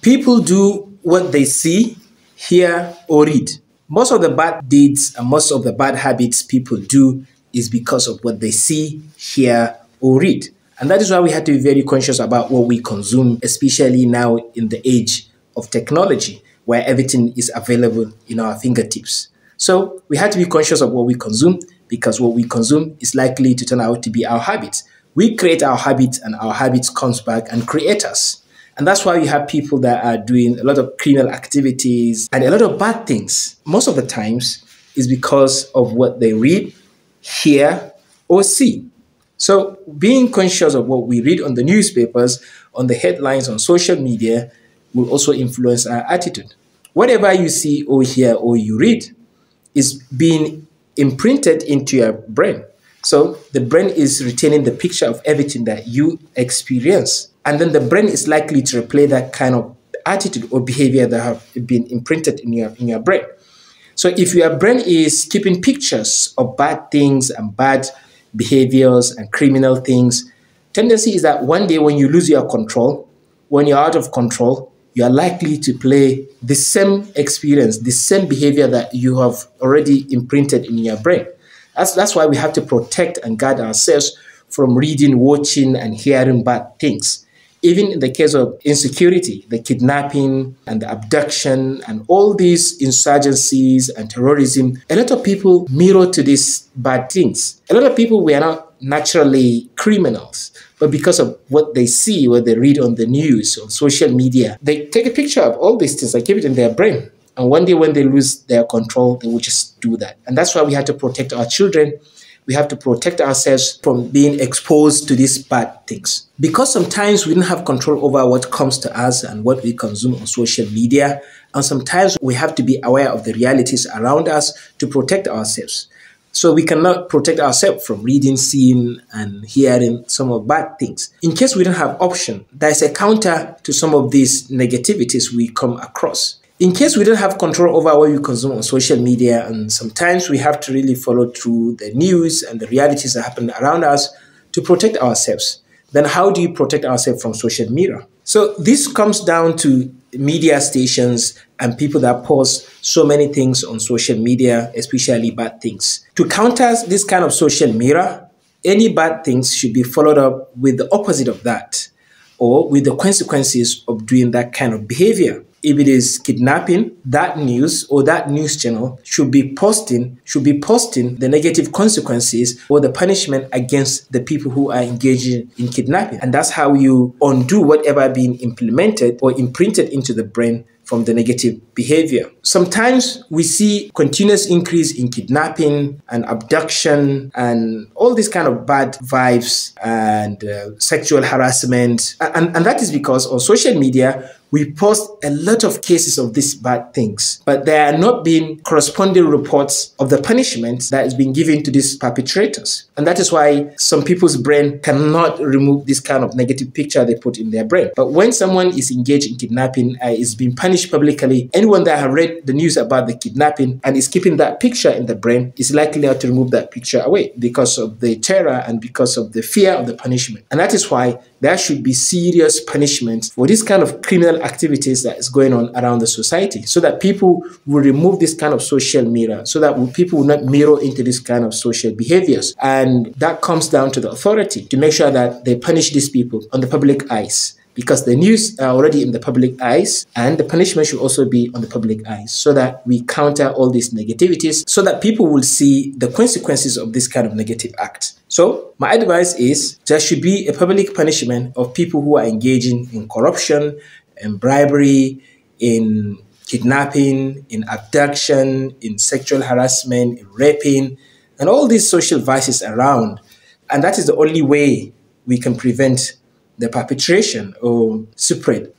People do what they see, hear, or read. Most of the bad deeds and most of the bad habits people do is because of what they see, hear, or read. And that is why we have to be very conscious about what we consume, especially now in the age of technology, where everything is available in our fingertips. So we have to be conscious of what we consume, because what we consume is likely to turn out to be our habits. We create our habits, and our habits comes back and create us. And that's why you have people that are doing a lot of criminal activities and a lot of bad things. Most of the times is because of what they read, hear, or see. So being conscious of what we read on the newspapers, on the headlines, on social media, will also influence our attitude. Whatever you see or hear or you read is being imprinted into your brain. So the brain is retaining the picture of everything that you experience. And then the brain is likely to replay that kind of attitude or behavior that have been imprinted in your brain. So if your brain is keeping pictures of bad things and bad behaviors and criminal things, tendency is that one day when you lose your control, when you're out of control, you are likely to play the same experience, the same behavior that you have already imprinted in your brain. That's why we have to protect and guard ourselves from reading, watching, and hearing bad things. Even in the case of insecurity, the kidnapping and the abduction and all these insurgencies and terrorism, a lot of people mirror to these bad things. A lot of people were not naturally criminals, but because of what they see, what they read on the news, on social media, they take a picture of all these things, they keep it in their brain. And one day when they lose their control, they will just do that. And that's why we have to protect our children. We have to protect ourselves from being exposed to these bad things. Because sometimes we don't have control over what comes to us and what we consume on social media. And sometimes we have to be aware of the realities around us to protect ourselves. So we cannot protect ourselves from reading, seeing, and hearing some of bad things. In case we don't have option, there's a counter to some of these negativities we come across. In case we don't have control over what we consume on social media, and sometimes we have to really follow through the news and the realities that happen around us to protect ourselves, then how do you protect ourselves from social media? So this comes down to media stations and people that post so many things on social media, especially bad things. To counter this kind of social media, any bad things should be followed up with the opposite of that, or with the consequences of doing that kind of behavior. If it is kidnapping, that news or that news channel should be posting the negative consequences or the punishment against the people who are engaging in kidnapping. And that's how you undo whatever being implemented or imprinted into the brain from the negative behavior. Sometimes we see continuous increase in kidnapping and abduction and all these kind of bad vibes and sexual harassment. And that is because on social media, we post a lot of cases of these bad things, but there are not being corresponding reports of the punishment that is being given to these perpetrators. And that is why some people's brain cannot remove this kind of negative picture they put in their brain. But when someone is engaged in kidnapping, is being punished publicly, anyone that has read the news about the kidnapping and is keeping that picture in the brain is likely not to remove that picture away because of the terror and because of the fear of the punishment. And that is why there should be serious punishment for this kind of criminal activities that is going on around the society, so that people will remove this kind of social mirror, so that people will not mirror into this kind of social behaviors. And that comes down to the authority to make sure that they punish these people on the public eyes, because the news are already in the public eyes, and the punishment should also be on the public eyes, so that we counter all these negativities, so that people will see the consequences of this kind of negative act. So my advice is there should be a public punishment of people who are engaging in corruption, in bribery, in kidnapping, in abduction, in sexual harassment, in raping, and all these social vices around. And that is the only way we can prevent the perpetration or spread